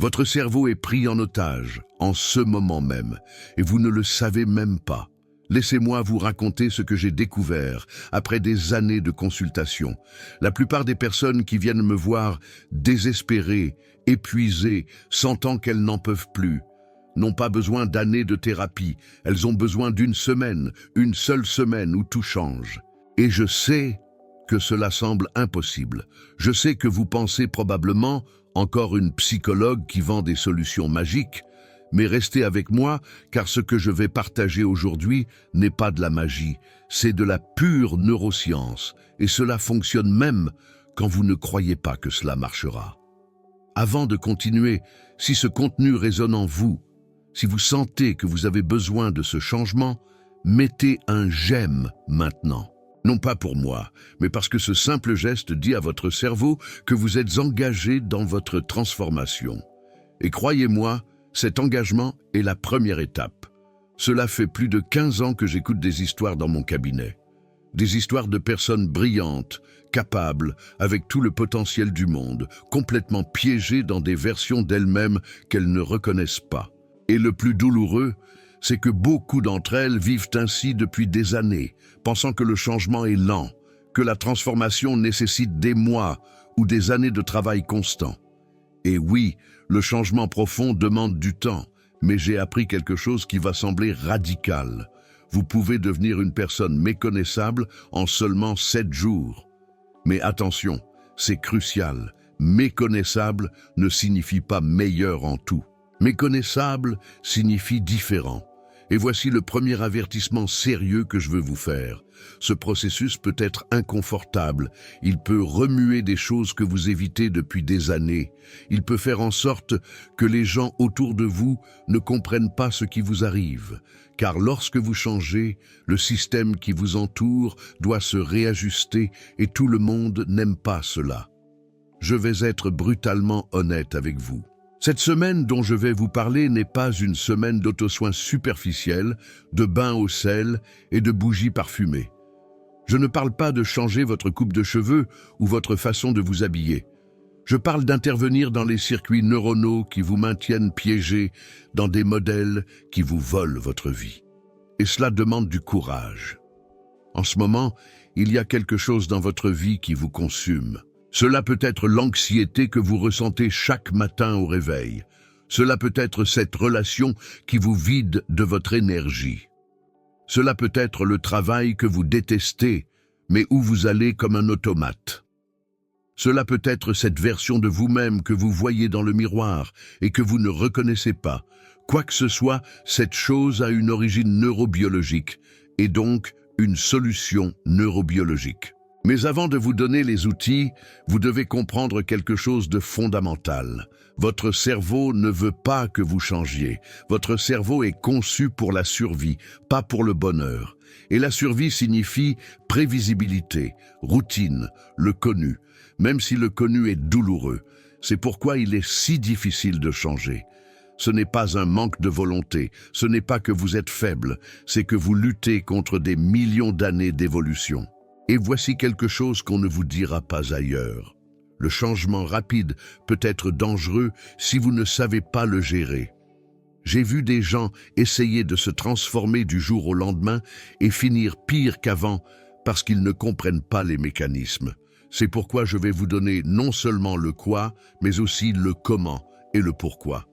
Votre cerveau est pris en otage, en ce moment même, et vous ne le savez même pas. Laissez-moi vous raconter ce que j'ai découvert après des années de consultation. La plupart des personnes qui viennent me voir désespérées, épuisées, sentant qu'elles n'en peuvent plus, n'ont pas besoin d'années de thérapie. Elles ont besoin d'une semaine, une seule semaine où tout change. Et je sais que cela semble impossible. Je sais que vous pensez probablement encore une psychologue qui vend des solutions magiques, mais restez avec moi, car ce que je vais partager aujourd'hui n'est pas de la magie, c'est de la pure neuroscience, et cela fonctionne même quand vous ne croyez pas que cela marchera. Avant de continuer, si ce contenu résonne en vous, si vous sentez que vous avez besoin de ce changement, mettez un j'aime maintenant. Non pas pour moi, mais parce que ce simple geste dit à votre cerveau que vous êtes engagé dans votre transformation. Et croyez-moi, cet engagement est la première étape. Cela fait plus de 15 ans que j'écoute des histoires dans mon cabinet. Des histoires de personnes brillantes, capables, avec tout le potentiel du monde, complètement piégées dans des versions d'elles-mêmes qu'elles ne reconnaissent pas. Et le plus douloureux, c'est que beaucoup d'entre elles vivent ainsi depuis des années, pensant que le changement est lent, que la transformation nécessite des mois ou des années de travail constant. Et oui, le changement profond demande du temps, mais j'ai appris quelque chose qui va sembler radical. Vous pouvez devenir une personne méconnaissable en seulement 7 jours. Mais attention, c'est crucial. Méconnaissable ne signifie pas meilleur en tout. Méconnaissable signifie différent. Et voici le premier avertissement sérieux que je veux vous faire. Ce processus peut être inconfortable. Il peut remuer des choses que vous évitez depuis des années. Il peut faire en sorte que les gens autour de vous ne comprennent pas ce qui vous arrive. Car lorsque vous changez, le système qui vous entoure doit se réajuster et tout le monde n'aime pas cela. Je vais être brutalement honnête avec vous. Cette semaine dont je vais vous parler n'est pas une semaine d'auto-soins superficiels, de bains au sel et de bougies parfumées. Je ne parle pas de changer votre coupe de cheveux ou votre façon de vous habiller. Je parle d'intervenir dans les circuits neuronaux qui vous maintiennent piégés dans des modèles qui vous volent votre vie. Et cela demande du courage. En ce moment, il y a quelque chose dans votre vie qui vous consume. Cela peut être l'anxiété que vous ressentez chaque matin au réveil. Cela peut être cette relation qui vous vide de votre énergie. Cela peut être le travail que vous détestez, mais où vous allez comme un automate. Cela peut être cette version de vous-même que vous voyez dans le miroir et que vous ne reconnaissez pas. Quoi que ce soit, cette chose a une origine neurobiologique et donc une solution neurobiologique. Mais avant de vous donner les outils, vous devez comprendre quelque chose de fondamental. Votre cerveau ne veut pas que vous changiez. Votre cerveau est conçu pour la survie, pas pour le bonheur. Et la survie signifie prévisibilité, routine, le connu, même si le connu est douloureux. C'est pourquoi il est si difficile de changer. Ce n'est pas un manque de volonté, ce n'est pas que vous êtes faible, c'est que vous luttez contre des millions d'années d'évolution. Et voici quelque chose qu'on ne vous dira pas ailleurs. Le changement rapide peut être dangereux si vous ne savez pas le gérer. J'ai vu des gens essayer de se transformer du jour au lendemain et finir pire qu'avant parce qu'ils ne comprennent pas les mécanismes. C'est pourquoi je vais vous donner non seulement le quoi, mais aussi le comment et le pourquoi.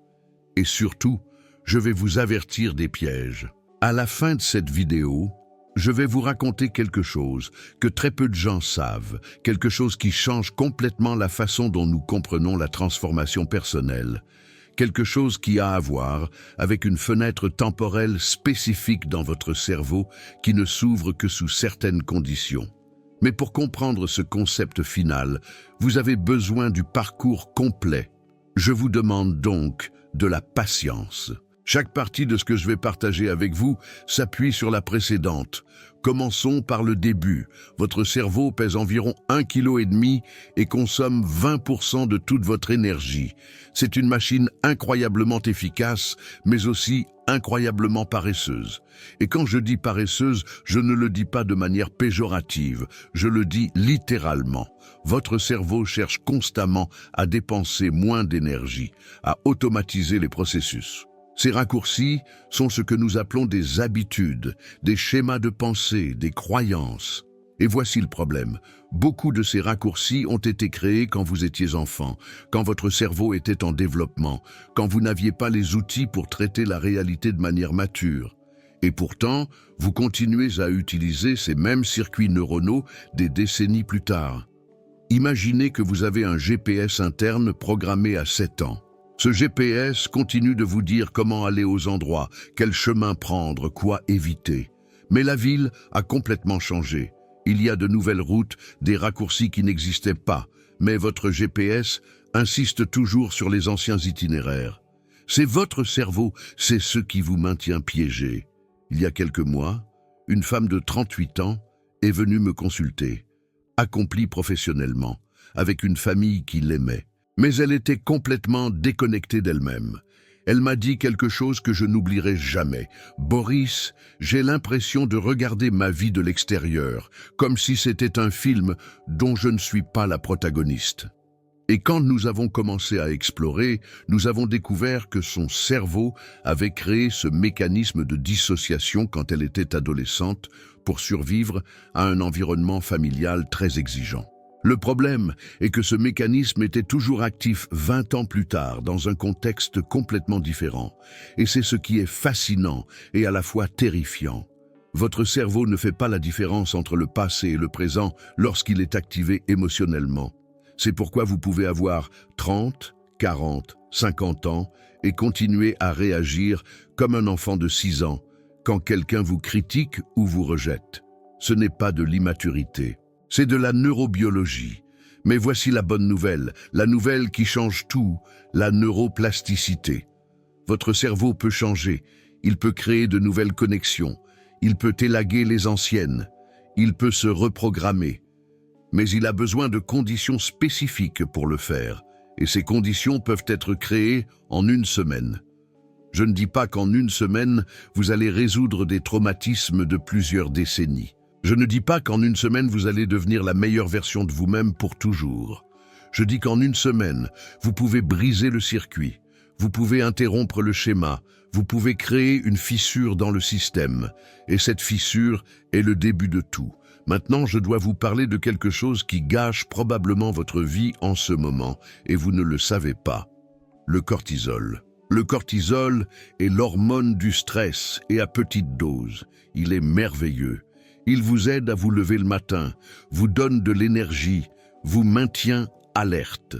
Et surtout, je vais vous avertir des pièges. À la fin de cette vidéo, je vais vous raconter quelque chose que très peu de gens savent, quelque chose qui change complètement la façon dont nous comprenons la transformation personnelle, quelque chose qui a à voir avec une fenêtre temporelle spécifique dans votre cerveau qui ne s'ouvre que sous certaines conditions. Mais pour comprendre ce concept final, vous avez besoin du parcours complet. Je vous demande donc de la patience. Chaque partie de ce que je vais partager avec vous s'appuie sur la précédente. Commençons par le début. Votre cerveau pèse environ 1,5 kg et consomme 20% de toute votre énergie. C'est une machine incroyablement efficace, mais aussi incroyablement paresseuse. Et quand je dis paresseuse, je ne le dis pas de manière péjorative, je le dis littéralement. Votre cerveau cherche constamment à dépenser moins d'énergie, à automatiser les processus. Ces raccourcis sont ce que nous appelons des habitudes, des schémas de pensée, des croyances. Et voici le problème. Beaucoup de ces raccourcis ont été créés quand vous étiez enfant, quand votre cerveau était en développement, quand vous n'aviez pas les outils pour traiter la réalité de manière mature. Et pourtant, vous continuez à utiliser ces mêmes circuits neuronaux des décennies plus tard. Imaginez que vous avez un GPS interne programmé à 7 ans. Ce GPS continue de vous dire comment aller aux endroits, quel chemin prendre, quoi éviter. Mais la ville a complètement changé. Il y a de nouvelles routes, des raccourcis qui n'existaient pas, mais votre GPS insiste toujours sur les anciens itinéraires. C'est votre cerveau, c'est ce qui vous maintient piégé. Il y a quelques mois, une femme de 38 ans est venue me consulter, accomplie professionnellement, avec une famille qui l'aimait. Mais elle était complètement déconnectée d'elle-même. Elle m'a dit quelque chose que je n'oublierai jamais. « Boris, j'ai l'impression de regarder ma vie de l'extérieur, comme si c'était un film dont je ne suis pas la protagoniste. » Et quand nous avons commencé à explorer, nous avons découvert que son cerveau avait créé ce mécanisme de dissociation quand elle était adolescente pour survivre à un environnement familial très exigeant. Le problème est que ce mécanisme était toujours actif 20 ans plus tard, dans un contexte complètement différent. Et c'est ce qui est fascinant et à la fois terrifiant. Votre cerveau ne fait pas la différence entre le passé et le présent lorsqu'il est activé émotionnellement. C'est pourquoi vous pouvez avoir 30, 40, 50 ans et continuer à réagir comme un enfant de 6 ans quand quelqu'un vous critique ou vous rejette. Ce n'est pas de l'immaturité. C'est de la neurobiologie. Mais voici la bonne nouvelle, la nouvelle qui change tout, la neuroplasticité. Votre cerveau peut changer, il peut créer de nouvelles connexions, il peut élaguer les anciennes, il peut se reprogrammer. Mais il a besoin de conditions spécifiques pour le faire, et ces conditions peuvent être créées en 1 semaine. Je ne dis pas qu'en 1 semaine, vous allez résoudre des traumatismes de plusieurs décennies. Je ne dis pas qu'en 1 semaine, vous allez devenir la meilleure version de vous-même pour toujours. Je dis qu'en 1 semaine, vous pouvez briser le circuit, vous pouvez interrompre le schéma, vous pouvez créer une fissure dans le système. Et cette fissure est le début de tout. Maintenant, je dois vous parler de quelque chose qui gâche probablement votre vie en ce moment, et vous ne le savez pas. Le cortisol. Le cortisol est l'hormone du stress et à petite dose. Il est merveilleux. Il vous aide à vous lever le matin, vous donne de l'énergie, vous maintient alerte.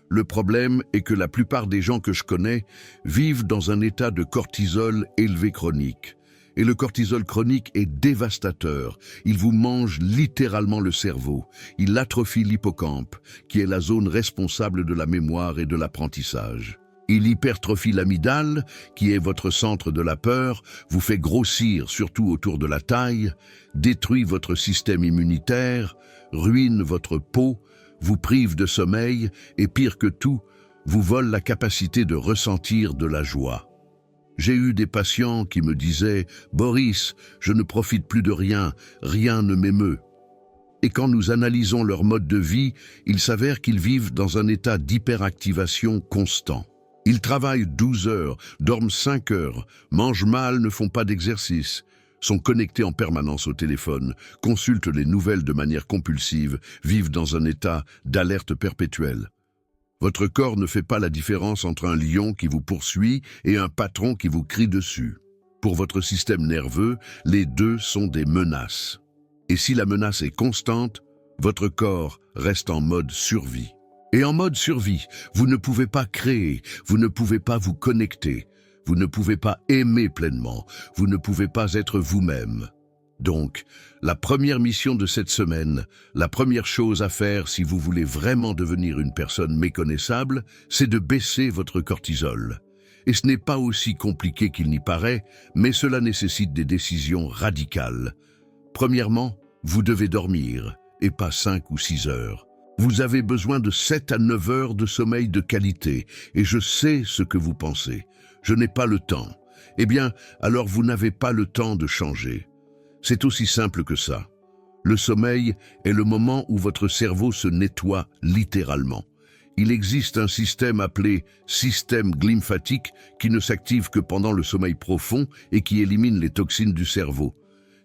Le problème est que la plupart des gens que je connais vivent dans un état de cortisol élevé chronique. Et le cortisol chronique est dévastateur. Il vous mange littéralement le cerveau. Il atrophie l'hippocampe, qui est la zone responsable de la mémoire et de l'apprentissage. Il hypertrophie l'amygdale, qui est votre centre de la peur, vous fait grossir, surtout autour de la taille, détruit votre système immunitaire, ruine votre peau, vous prive de sommeil et, pire que tout, vous vole la capacité de ressentir de la joie. J'ai eu des patients qui me disaient « Boris, je ne profite plus de rien, rien ne m'émeut ». Et quand nous analysons leur mode de vie, il s'avère qu'ils vivent dans un état d'hyperactivation constant. Ils travaillent 12 heures, dorment 5 heures, mangent mal, ne font pas d'exercice, sont connectés en permanence au téléphone, consultent les nouvelles de manière compulsive, vivent dans un état d'alerte perpétuelle. Votre corps ne fait pas la différence entre un lion qui vous poursuit et un patron qui vous crie dessus. Pour votre système nerveux, les deux sont des menaces. Et si la menace est constante, votre corps reste en mode survie. Et en mode survie, vous ne pouvez pas créer, vous ne pouvez pas vous connecter, vous ne pouvez pas aimer pleinement, vous ne pouvez pas être vous-même. Donc, la première mission de cette semaine, la première chose à faire si vous voulez vraiment devenir une personne méconnaissable, c'est de baisser votre cortisol. Et ce n'est pas aussi compliqué qu'il n'y paraît, mais cela nécessite des décisions radicales. Premièrement, vous devez dormir, et pas 5 ou 6 heures. Vous avez besoin de 7 à 9 heures de sommeil de qualité, et je sais ce que vous pensez. Je n'ai pas le temps. Eh bien, alors vous n'avez pas le temps de changer. C'est aussi simple que ça. Le sommeil est le moment où votre cerveau se nettoie littéralement. Il existe un système appelé système glymphatique qui ne s'active que pendant le sommeil profond et qui élimine les toxines du cerveau.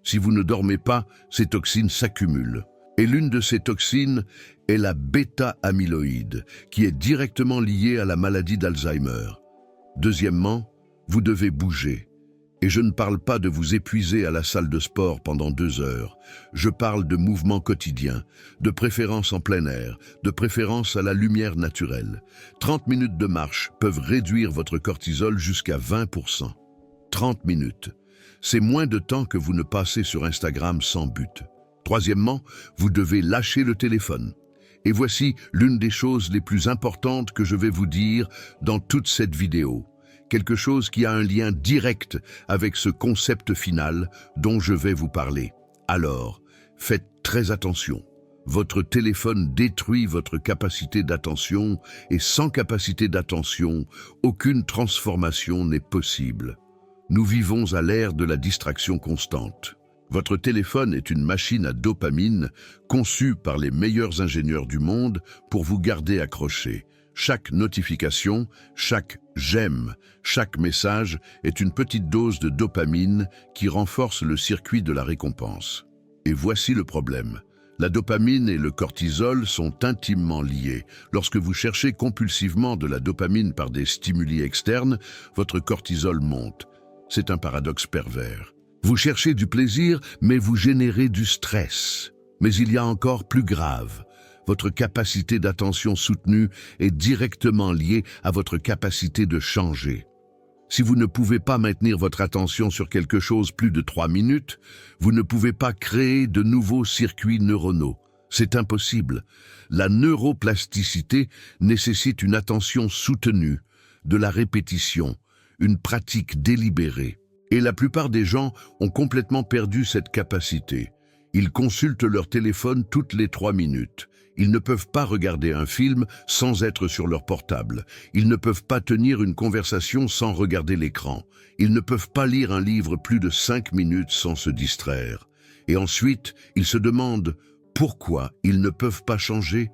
Si vous ne dormez pas, ces toxines s'accumulent. Et l'une de ces toxines est la bêta-amyloïde, qui est directement liée à la maladie d'Alzheimer. Deuxièmement, vous devez bouger. Et je ne parle pas de vous épuiser à la salle de sport pendant 2 heures. Je parle de mouvements quotidiens, de préférence en plein air, de préférence à la lumière naturelle. 30 minutes de marche peuvent réduire votre cortisol jusqu'à 20%. 30 minutes. C'est moins de temps que vous ne passez sur Instagram sans but. Troisièmement, vous devez lâcher le téléphone. Et voici l'une des choses les plus importantes que je vais vous dire dans toute cette vidéo. Quelque chose qui a un lien direct avec ce concept final dont je vais vous parler. Alors, faites très attention. Votre téléphone détruit votre capacité d'attention et sans capacité d'attention, aucune transformation n'est possible. Nous vivons à l'ère de la distraction constante. Votre téléphone est une machine à dopamine conçue par les meilleurs ingénieurs du monde pour vous garder accroché. Chaque notification, chaque j'aime, chaque message est une petite dose de dopamine qui renforce le circuit de la récompense. Et voici le problème. La dopamine et le cortisol sont intimement liés. Lorsque vous cherchez compulsivement de la dopamine par des stimuli externes, votre cortisol monte. C'est un paradoxe pervers. Vous cherchez du plaisir, mais vous générez du stress. Mais il y a encore plus grave. Votre capacité d'attention soutenue est directement liée à votre capacité de changer. Si vous ne pouvez pas maintenir votre attention sur quelque chose plus de 3 minutes, vous ne pouvez pas créer de nouveaux circuits neuronaux. C'est impossible. La neuroplasticité nécessite une attention soutenue, de la répétition, une pratique délibérée. Et la plupart des gens ont complètement perdu cette capacité. Ils consultent leur téléphone toutes les 3 minutes. Ils ne peuvent pas regarder un film sans être sur leur portable. Ils ne peuvent pas tenir une conversation sans regarder l'écran. Ils ne peuvent pas lire un livre plus de 5 minutes sans se distraire. Et ensuite, ils se demandent pourquoi ils ne peuvent pas changer,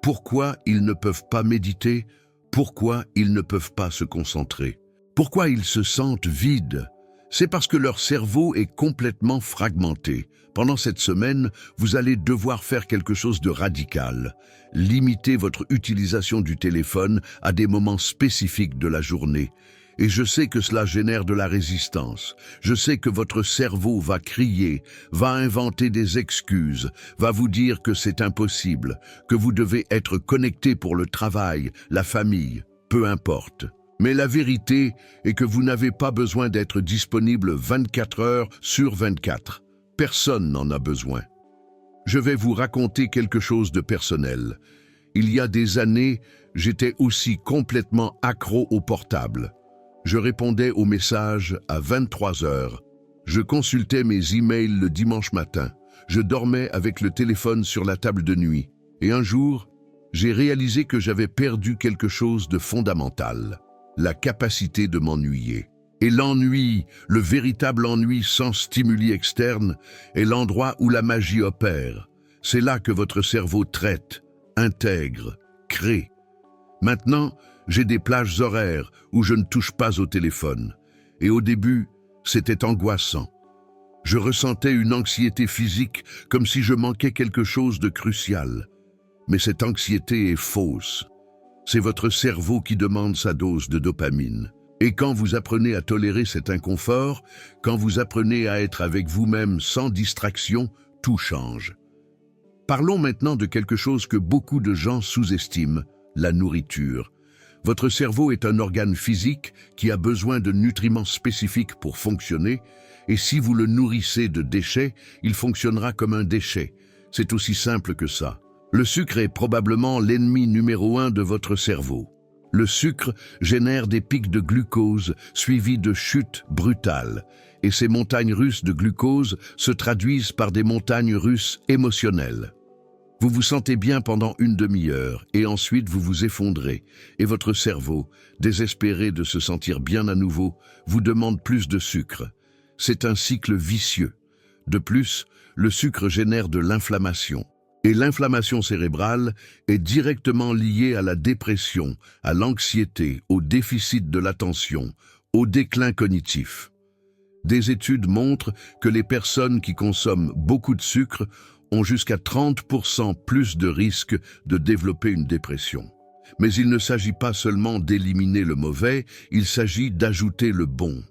pourquoi ils ne peuvent pas méditer, pourquoi ils ne peuvent pas se concentrer, pourquoi ils se sentent vides. C'est parce que leur cerveau est complètement fragmenté. Pendant cette semaine, vous allez devoir faire quelque chose de radical. Limiter votre utilisation du téléphone à des moments spécifiques de la journée. Et je sais que cela génère de la résistance. Je sais que votre cerveau va crier, va inventer des excuses, va vous dire que c'est impossible, que vous devez être connecté pour le travail, la famille, peu importe. Mais la vérité est que vous n'avez pas besoin d'être disponible 24 heures sur 24. Personne n'en a besoin. Je vais vous raconter quelque chose de personnel. Il y a des années, j'étais aussi complètement accro au portable. Je répondais aux messages à 23 heures. Je consultais mes emails le dimanche matin. Je dormais avec le téléphone sur la table de nuit. Et un jour, j'ai réalisé que j'avais perdu quelque chose de fondamental. La capacité de m'ennuyer. Et l'ennui, le véritable ennui sans stimuli externe, est l'endroit où la magie opère. C'est là que votre cerveau traite, intègre, crée. Maintenant, j'ai des plages horaires où je ne touche pas au téléphone. Et au début, c'était angoissant. Je ressentais une anxiété physique comme si je manquais quelque chose de crucial. Mais cette anxiété est fausse. C'est votre cerveau qui demande sa dose de dopamine. Et quand vous apprenez à tolérer cet inconfort, quand vous apprenez à être avec vous-même sans distraction, tout change. Parlons maintenant de quelque chose que beaucoup de gens sous-estiment, la nourriture. Votre cerveau est un organe physique qui a besoin de nutriments spécifiques pour fonctionner, et si vous le nourrissez de déchets, il fonctionnera comme un déchet. C'est aussi simple que ça. Le sucre est probablement l'ennemi numéro 1 de votre cerveau. Le sucre génère des pics de glucose suivis de chutes brutales, et ces montagnes russes de glucose se traduisent par des montagnes russes émotionnelles. Vous vous sentez bien pendant une demi-heure et ensuite vous vous effondrez et votre cerveau, désespéré de se sentir bien à nouveau, vous demande plus de sucre. C'est un cycle vicieux. De plus, le sucre génère de l'inflammation. Et l'inflammation cérébrale est directement liée à la dépression, à l'anxiété, au déficit de l'attention, au déclin cognitif. Des études montrent que les personnes qui consomment beaucoup de sucre ont jusqu'à 30% plus de risques de développer une dépression. Mais il ne s'agit pas seulement d'éliminer le mauvais, il s'agit d'ajouter le bon.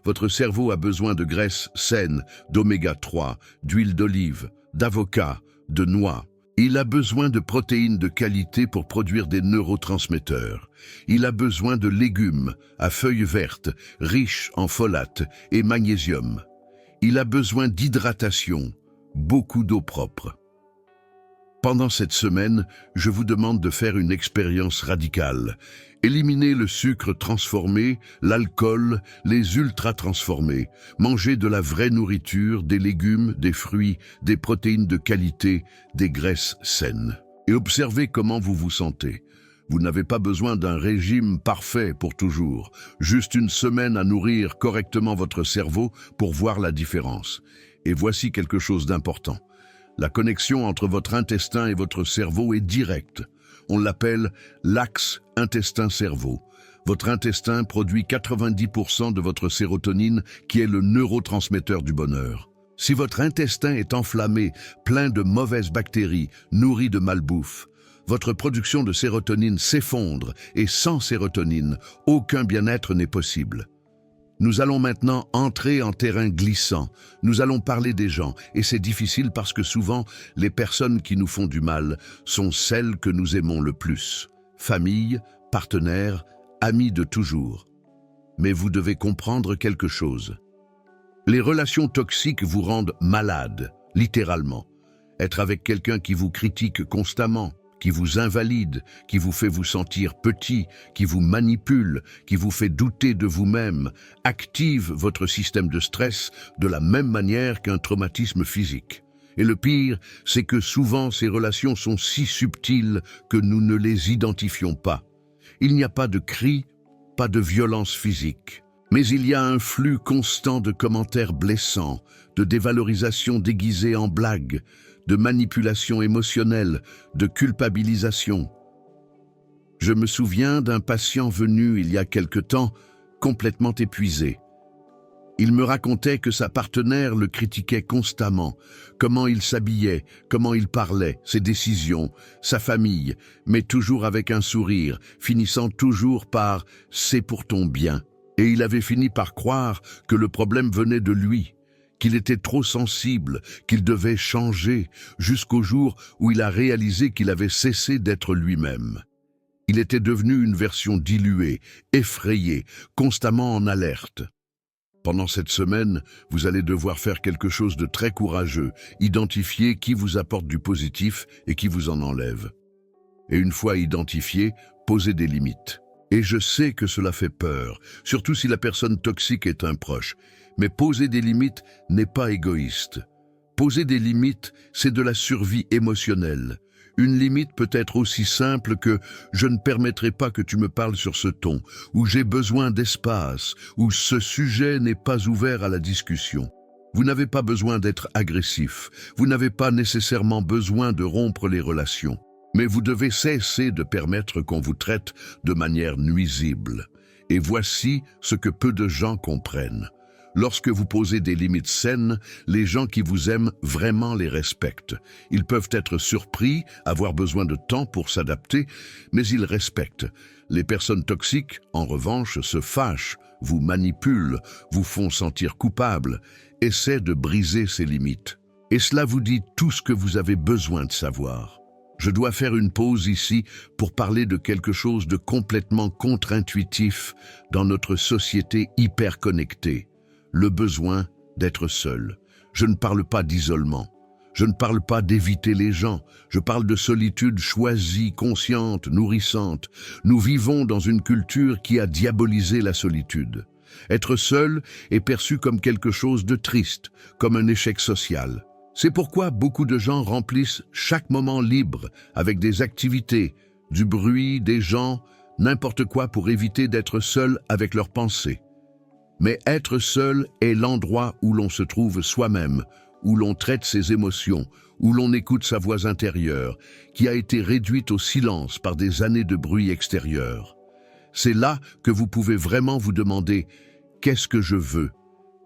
Votre cerveau a besoin de graisses saines, d'oméga 3, d'huile d'olive, d'avocat, de noix. Il a besoin de protéines de qualité pour produire des neurotransmetteurs. Il a besoin de légumes à feuilles vertes, riches en folates et magnésium. Il a besoin d'hydratation, beaucoup d'eau propre. Pendant cette semaine, je vous demande de faire une expérience radicale. Éliminez le sucre transformé, l'alcool, les ultra-transformés. Mangez de la vraie nourriture, des légumes, des fruits, des protéines de qualité, des graisses saines. Et observez comment vous vous sentez. Vous n'avez pas besoin d'un régime parfait pour toujours. Juste une semaine à nourrir correctement votre cerveau pour voir la différence. Et voici quelque chose d'important. La connexion entre votre intestin et votre cerveau est directe. On l'appelle l'axe intestin-cerveau. Votre intestin produit 90% de votre sérotonine, qui est le neurotransmetteur du bonheur. Si votre intestin est enflammé, plein de mauvaises bactéries, nourri de malbouffe, votre production de sérotonine s'effondre et sans sérotonine, aucun bien-être n'est possible. Nous allons maintenant entrer en terrain glissant. Nous allons parler des gens, et c'est difficile parce que souvent, les personnes qui nous font du mal sont celles que nous aimons le plus. Famille, partenaires, amis de toujours. Mais vous devez comprendre quelque chose. Les relations toxiques vous rendent malade, littéralement. Être avec quelqu'un qui vous critique constamment, qui vous invalide, qui vous fait vous sentir petit, qui vous manipule, qui vous fait douter de vous-même, active votre système de stress de la même manière qu'un traumatisme physique. Et le pire, c'est que souvent ces relations sont si subtiles que nous ne les identifions pas. Il n'y a pas de cris, pas de violence physique. Mais il y a un flux constant de commentaires blessants, de dévalorisation déguisée en blague, de manipulation émotionnelle, de culpabilisation. Je me souviens d'un patient venu il y a quelque temps, complètement épuisé. Il me racontait que sa partenaire le critiquait constamment, comment il s'habillait, comment il parlait, ses décisions, sa famille, mais toujours avec un sourire, finissant toujours par « c'est pour ton bien ». Et il avait fini par croire que le problème venait de lui, qu'il était trop sensible, qu'il devait changer, jusqu'au jour où il a réalisé qu'il avait cessé d'être lui-même. Il était devenu une version diluée, effrayée, constamment en alerte. Pendant cette semaine, vous allez devoir faire quelque chose de très courageux, identifier qui vous apporte du positif et qui vous en enlève. Et une fois identifié, posez des limites. Et je sais que cela fait peur, surtout si la personne toxique est un proche. Mais poser des limites n'est pas égoïste. Poser des limites, c'est de la survie émotionnelle. Une limite peut être aussi simple que « je ne permettrai pas que tu me parles sur ce ton » ou « j'ai besoin d'espace » ou « ce sujet n'est pas ouvert à la discussion ». Vous n'avez pas besoin d'être agressif. Vous n'avez pas nécessairement besoin de rompre les relations. Mais vous devez cesser de permettre qu'on vous traite de manière nuisible. Et voici ce que peu de gens comprennent. Lorsque vous posez des limites saines, les gens qui vous aiment vraiment les respectent. Ils peuvent être surpris, avoir besoin de temps pour s'adapter, mais ils respectent. Les personnes toxiques, en revanche, se fâchent, vous manipulent, vous font sentir coupable, essaient de briser ces limites. Et cela vous dit tout ce que vous avez besoin de savoir. Je dois faire une pause ici pour parler de quelque chose de complètement contre-intuitif dans notre société hyper connectée. Le besoin d'être seul. Je ne parle pas d'isolement. Je ne parle pas d'éviter les gens, je parle de solitude choisie, consciente, nourrissante. Nous vivons dans une culture qui a diabolisé la solitude. Être seul est perçu comme quelque chose de triste, comme un échec social. C'est pourquoi beaucoup de gens remplissent chaque moment libre avec des activités, du bruit, des gens, n'importe quoi pour éviter d'être seul avec leurs pensées. Mais être seul est l'endroit où l'on se trouve soi-même, où l'on traite ses émotions, où l'on écoute sa voix intérieure, qui a été réduite au silence par des années de bruit extérieur. C'est là que vous pouvez vraiment vous demander « Qu'est-ce que je veux?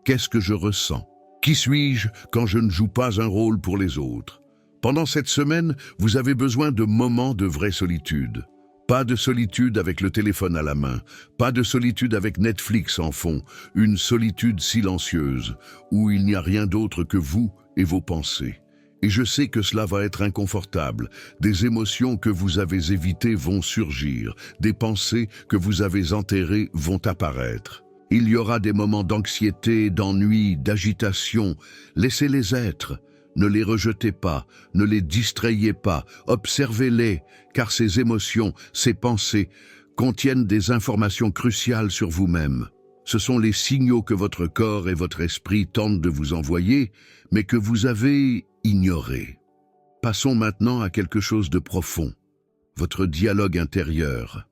Qu'est-ce que je ressens? Qui suis-je quand je ne joue pas un rôle pour les autres ?» Pendant cette semaine, vous avez besoin de moments de vraie solitude. Pas de solitude avec le téléphone à la main, pas de solitude avec Netflix en fond, une solitude silencieuse, où il n'y a rien d'autre que vous et vos pensées. Et je sais que cela va être inconfortable, des émotions que vous avez évitées vont surgir, des pensées que vous avez enterrées vont apparaître. Il y aura des moments d'anxiété, d'ennui, d'agitation, laissez-les être. Ne les rejetez pas, ne les distrayez pas, observez-les, car ces émotions, ces pensées, contiennent des informations cruciales sur vous-même. Ce sont les signaux que votre corps et votre esprit tentent de vous envoyer, mais que vous avez ignorés. Passons maintenant à quelque chose de profond, votre dialogue intérieur,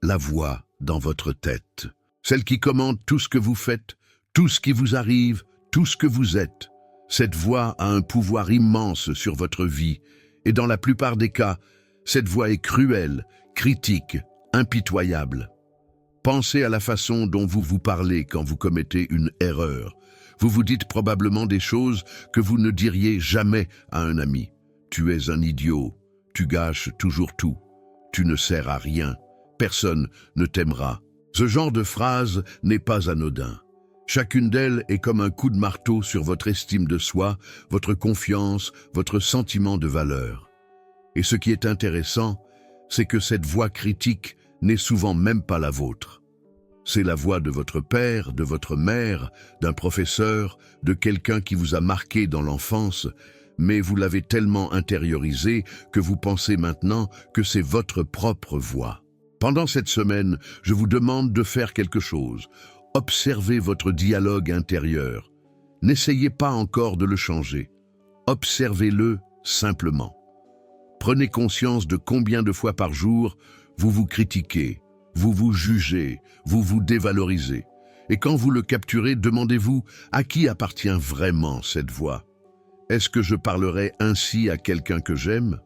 la voix dans votre tête, celle qui commande tout ce que vous faites, tout ce qui vous arrive, tout ce que vous êtes. Cette voix a un pouvoir immense sur votre vie, et dans la plupart des cas, cette voix est cruelle, critique, impitoyable. Pensez à la façon dont vous vous parlez quand vous commettez une erreur. Vous vous dites probablement des choses que vous ne diriez jamais à un ami. Tu es un idiot, tu gâches toujours tout, tu ne sers à rien, personne ne t'aimera. Ce genre de phrase n'est pas anodin. Chacune d'elles est comme un coup de marteau sur votre estime de soi, votre confiance, votre sentiment de valeur. Et ce qui est intéressant, c'est que cette voix critique n'est souvent même pas la vôtre. C'est la voix de votre père, de votre mère, d'un professeur, de quelqu'un qui vous a marqué dans l'enfance, mais vous l'avez tellement intériorisée que vous pensez maintenant que c'est votre propre voix. Pendant cette semaine, je vous demande de faire quelque chose. Observez votre dialogue intérieur. N'essayez pas encore de le changer. Observez-le simplement. Prenez conscience de combien de fois par jour vous vous critiquez, vous vous jugez, vous vous dévalorisez. Et quand vous le capturez, demandez-vous à qui appartient vraiment cette voix. Est-ce que je parlerai ainsi à quelqu'un que j'aime?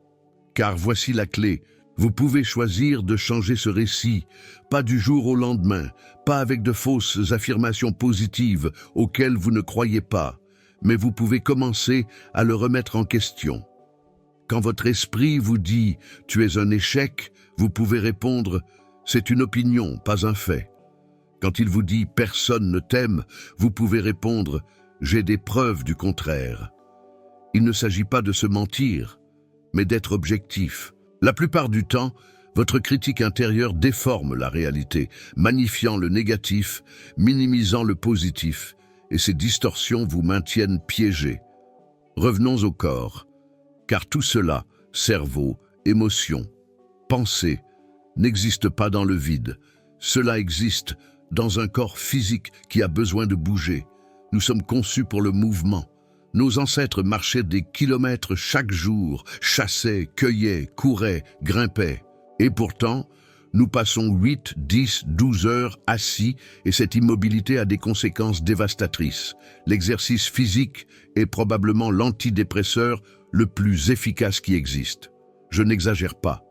Car voici la clé. Vous pouvez choisir de changer ce récit, pas du jour au lendemain, pas avec de fausses affirmations positives auxquelles vous ne croyez pas, mais vous pouvez commencer à le remettre en question. Quand votre esprit vous dit « tu es un échec », vous pouvez répondre « c'est une opinion, pas un fait ». Quand il vous dit « personne ne t'aime », vous pouvez répondre « j'ai des preuves du contraire ». Il ne s'agit pas de se mentir, mais d'être objectif. La plupart du temps, votre critique intérieure déforme la réalité, magnifiant le négatif, minimisant le positif, et ces distorsions vous maintiennent piégés. Revenons au corps, car tout cela, cerveau, émotion, pensée, n'existe pas dans le vide. Cela existe dans un corps physique qui a besoin de bouger. Nous sommes conçus pour le mouvement. Nos ancêtres marchaient des kilomètres chaque jour, chassaient, cueillaient, couraient, grimpaient. Et pourtant, nous passons 8, 10, 12 heures assis et cette immobilité a des conséquences dévastatrices. L'exercice physique est probablement l'antidépresseur le plus efficace qui existe. Je n'exagère pas.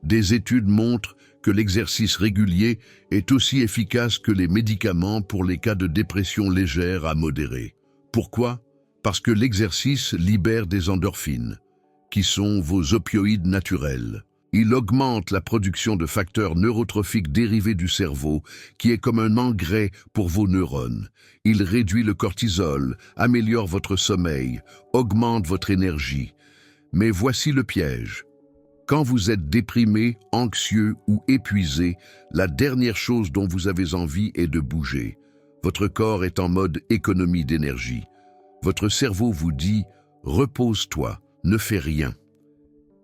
Des études montrent que l'exercice régulier est aussi efficace que les médicaments pour les cas de dépression légère à modérée. Pourquoi ? Parce que l'exercice libère des endorphines, qui sont vos opioïdes naturels. Il augmente la production de facteurs neurotrophiques dérivés du cerveau, qui est comme un engrais pour vos neurones. Il réduit le cortisol, améliore votre sommeil, augmente votre énergie. Mais voici le piège. Quand vous êtes déprimé, anxieux ou épuisé, la dernière chose dont vous avez envie est de bouger. Votre corps est en mode économie d'énergie. Votre cerveau vous dit « repose-toi, ne fais rien.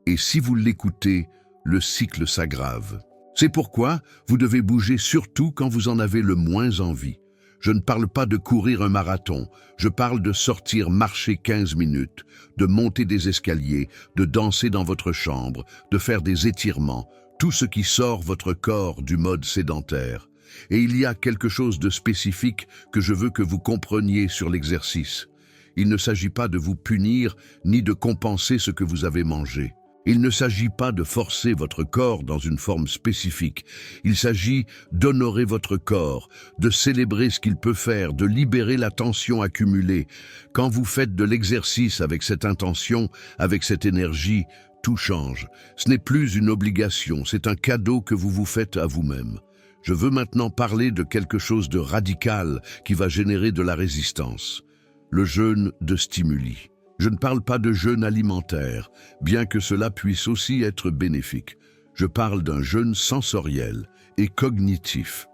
Et si vous l'écoutez, le cycle s'aggrave. C'est pourquoi vous devez bouger surtout quand vous en avez le moins envie. Je ne parle pas de courir un marathon, je parle de sortir marcher 15 minutes, de monter des escaliers, de danser dans votre chambre, de faire des étirements, tout ce qui sort votre corps du mode sédentaire. Et il y a quelque chose de spécifique que je veux que vous compreniez sur l'exercice. Il ne s'agit pas de vous punir ni de compenser ce que vous avez mangé. Il ne s'agit pas de forcer votre corps dans une forme spécifique. Il s'agit d'honorer votre corps, de célébrer ce qu'il peut faire, de libérer la tension accumulée. Quand vous faites de l'exercice avec cette intention, avec cette énergie, tout change. Ce n'est plus une obligation, c'est un cadeau que vous vous faites à vous-même. Je veux maintenant parler de quelque chose de radical qui va générer de la résistance. Le jeûne de stimuli. Je ne parle pas de jeûne alimentaire, bien que cela puisse aussi être bénéfique. Je parle d'un jeûne sensoriel et cognitif.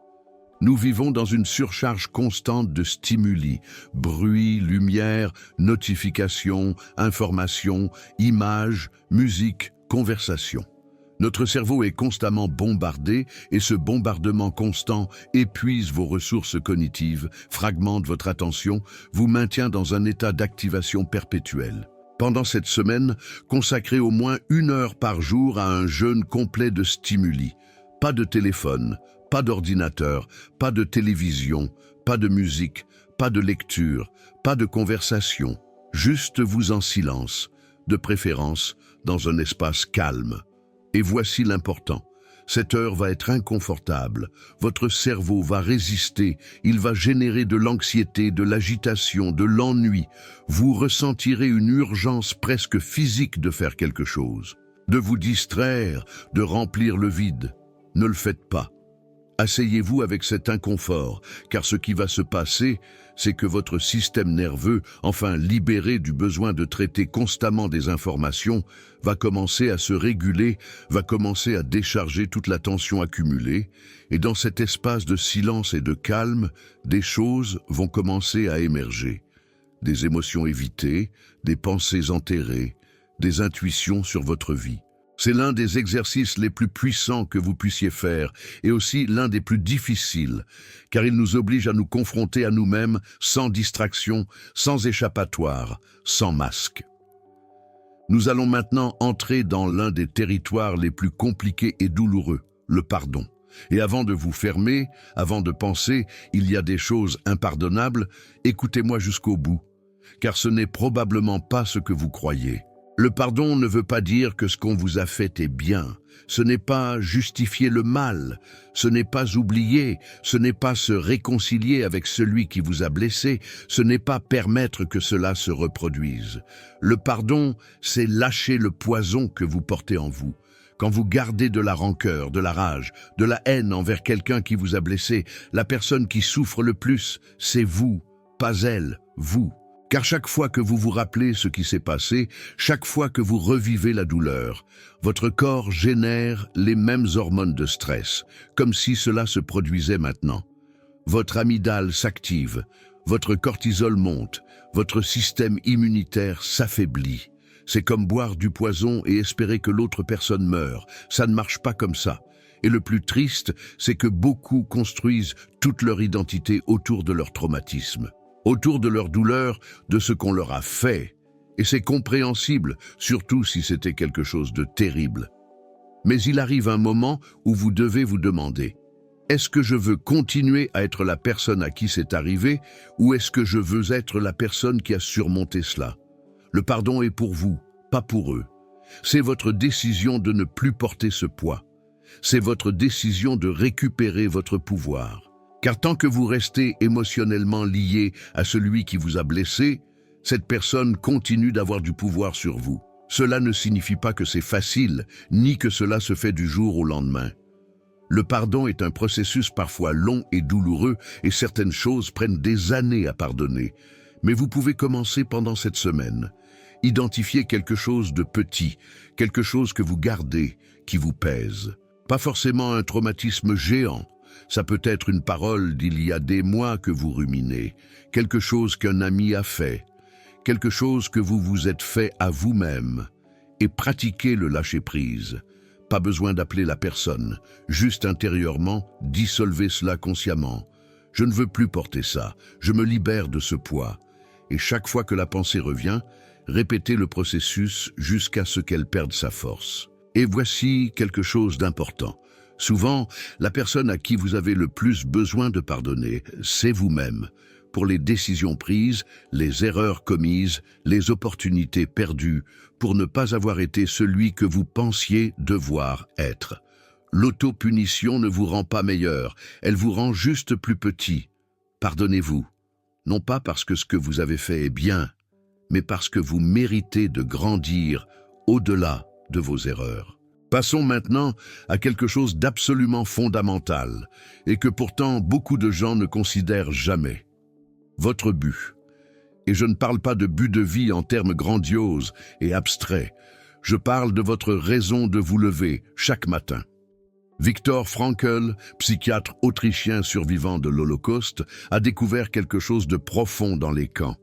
Nous vivons dans une surcharge constante de stimuli, bruit, lumière, notifications, informations, images, musique, conversation. Notre cerveau est constamment bombardé et ce bombardement constant épuise vos ressources cognitives, fragmente votre attention, vous maintient dans un état d'activation perpétuelle. Pendant cette semaine, consacrez au moins 1 heure par jour à un jeûne complet de stimuli. Pas de téléphone, pas d'ordinateur, pas de télévision, pas de musique, pas de lecture, pas de conversation. Juste vous en silence, de préférence dans un espace calme. Et voici l'important. Cette heure va être inconfortable. Votre cerveau va résister. Il va générer de l'anxiété, de l'agitation, de l'ennui. Vous ressentirez une urgence presque physique de faire quelque chose, de vous distraire, de remplir le vide. Ne le faites pas. Asseyez-vous avec cet inconfort, car ce qui va se passer, c'est que votre système nerveux, enfin libéré du besoin de traiter constamment des informations, va commencer à se réguler, va commencer à décharger toute la tension accumulée, et dans cet espace de silence et de calme, des choses vont commencer à émerger. Des émotions évitées, des pensées enterrées, des intuitions sur votre vie. C'est l'un des exercices les plus puissants que vous puissiez faire et aussi l'un des plus difficiles, car il nous oblige à nous confronter à nous-mêmes sans distraction, sans échappatoire, sans masque. Nous allons maintenant entrer dans l'un des territoires les plus compliqués et douloureux, le pardon. Et avant de vous fermer, avant de penser « il y a des choses impardonnables », écoutez-moi jusqu'au bout, car ce n'est probablement pas ce que vous croyez. Le pardon ne veut pas dire que ce qu'on vous a fait est bien. Ce n'est pas justifier le mal. Ce n'est pas oublier. Ce n'est pas se réconcilier avec celui qui vous a blessé. Ce n'est pas permettre que cela se reproduise. Le pardon, c'est lâcher le poison que vous portez en vous. Quand vous gardez de la rancœur, de la rage, de la haine envers quelqu'un qui vous a blessé, la personne qui souffre le plus, c'est vous, pas elle, vous. Car chaque fois que vous vous rappelez ce qui s'est passé, chaque fois que vous revivez la douleur, votre corps génère les mêmes hormones de stress, comme si cela se produisait maintenant. Votre amygdale s'active, votre cortisol monte, votre système immunitaire s'affaiblit. C'est comme boire du poison et espérer que l'autre personne meure. Ça ne marche pas comme ça. Et le plus triste, c'est que beaucoup construisent toute leur identité autour de leur traumatisme, autour de leur douleur, de ce qu'on leur a fait. Et c'est compréhensible, surtout si c'était quelque chose de terrible. Mais il arrive un moment où vous devez vous demander, est-ce que je veux continuer à être la personne à qui c'est arrivé, ou est-ce que je veux être la personne qui a surmonté cela? Le pardon est pour vous, pas pour eux. C'est votre décision de ne plus porter ce poids. C'est votre décision de récupérer votre pouvoir. Car tant que vous restez émotionnellement lié à celui qui vous a blessé, cette personne continue d'avoir du pouvoir sur vous. Cela ne signifie pas que c'est facile, ni que cela se fait du jour au lendemain. Le pardon est un processus parfois long et douloureux, et certaines choses prennent des années à pardonner. Mais vous pouvez commencer pendant cette semaine. Identifiez quelque chose de petit, quelque chose que vous gardez, qui vous pèse. Pas forcément un traumatisme géant. Ça peut être une parole d'il y a des mois que vous ruminez, quelque chose qu'un ami a fait, quelque chose que vous vous êtes fait à vous-même, et pratiquez le lâcher-prise. Pas besoin d'appeler la personne, juste intérieurement, dissolvez cela consciemment. Je ne veux plus porter ça, je me libère de ce poids. Et chaque fois que la pensée revient, répétez le processus jusqu'à ce qu'elle perde sa force. Et voici quelque chose d'important. Souvent, la personne à qui vous avez le plus besoin de pardonner, c'est vous-même. Pour les décisions prises, les erreurs commises, les opportunités perdues, pour ne pas avoir été celui que vous pensiez devoir être. L'autopunition ne vous rend pas meilleur, elle vous rend juste plus petit. Pardonnez-vous, non pas parce que ce que vous avez fait est bien, mais parce que vous méritez de grandir au-delà de vos erreurs. Passons maintenant à quelque chose d'absolument fondamental, et que pourtant beaucoup de gens ne considèrent jamais. Votre but. Et je ne parle pas de but de vie en termes grandioses et abstraits. Je parle de votre raison de vous lever chaque matin. Viktor Frankl, psychiatre autrichien survivant de l'Holocauste, a découvert quelque chose de profond dans les camps.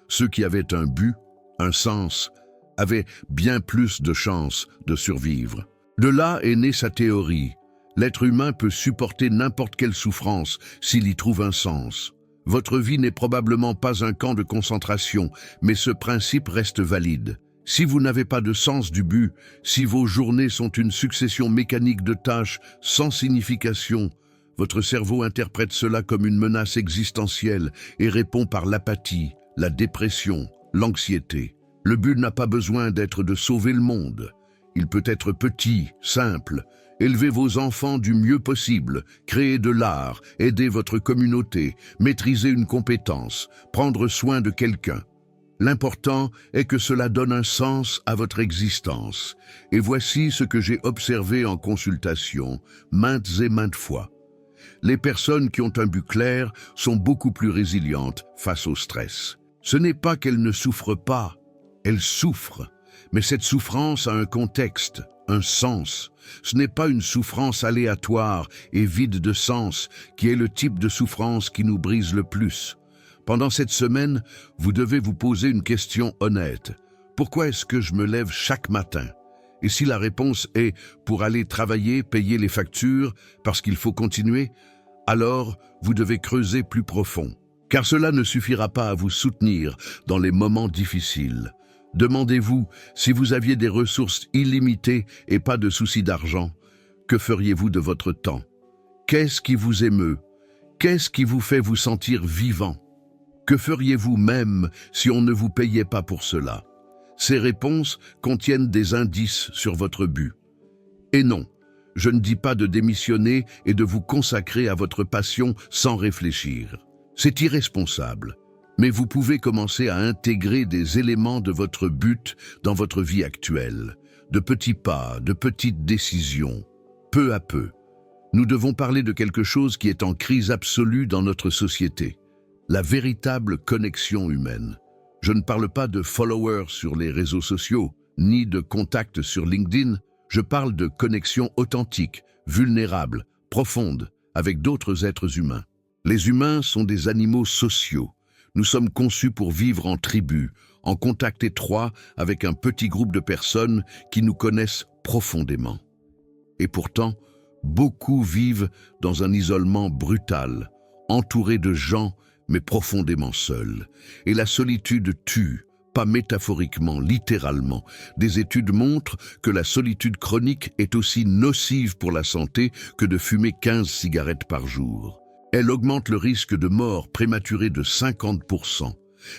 Ceux qui avaient un but, un sens, avaient bien plus de chances de survivre. De là est née sa théorie. L'être humain peut supporter n'importe quelle souffrance s'il y trouve un sens. Votre vie n'est probablement pas un camp de concentration, mais ce principe reste valide. Si vous n'avez pas de sens du but, si vos journées sont une succession mécanique de tâches sans signification, votre cerveau interprète cela comme une menace existentielle et répond par l'apathie, la dépression, l'anxiété. Le but n'a pas besoin d'être de sauver le monde. Il peut être petit, simple. Élevez vos enfants du mieux possible, créer de l'art, aider votre communauté, maîtriser une compétence, prendre soin de quelqu'un. L'important est que cela donne un sens à votre existence. Et voici ce que j'ai observé en consultation, maintes et maintes fois. Les personnes qui ont un but clair sont beaucoup plus résilientes face au stress. Ce n'est pas qu'elles ne souffrent pas, elles souffrent. Mais cette souffrance a un contexte, un sens. Ce n'est pas une souffrance aléatoire et vide de sens qui est le type de souffrance qui nous brise le plus. Pendant cette semaine, vous devez vous poser une question honnête. Pourquoi est-ce que je me lève chaque matin? Et si la réponse est pour aller travailler, payer les factures, parce qu'il faut continuer, alors vous devez creuser plus profond. Car cela ne suffira pas à vous soutenir dans les moments difficiles. Demandez-vous, si vous aviez des ressources illimitées et pas de soucis d'argent, que feriez-vous de votre temps? Qu'est-ce qui vous émeut? Qu'est-ce qui vous fait vous sentir vivant? Que feriez-vous même si on ne vous payait pas pour cela? Ces réponses contiennent des indices sur votre but. Et non, je ne dis pas de démissionner et de vous consacrer à votre passion sans réfléchir. C'est irresponsable. Mais vous pouvez commencer à intégrer des éléments de votre but dans votre vie actuelle. De petits pas, de petites décisions. Peu à peu. Nous devons parler de quelque chose qui est en crise absolue dans notre société. La véritable connexion humaine. Je ne parle pas de followers sur les réseaux sociaux, ni de contacts sur LinkedIn. Je parle de connexion authentique, vulnérable, profonde, avec d'autres êtres humains. Les humains sont des animaux sociaux. Nous sommes conçus pour vivre en tribu, en contact étroit avec un petit groupe de personnes qui nous connaissent profondément. Et pourtant, beaucoup vivent dans un isolement brutal, entourés de gens mais profondément seuls. Et la solitude tue, pas métaphoriquement, littéralement. Des études montrent que la solitude chronique est aussi nocive pour la santé que de fumer 15 cigarettes par jour. Elle augmente le risque de mort prématurée de 50%.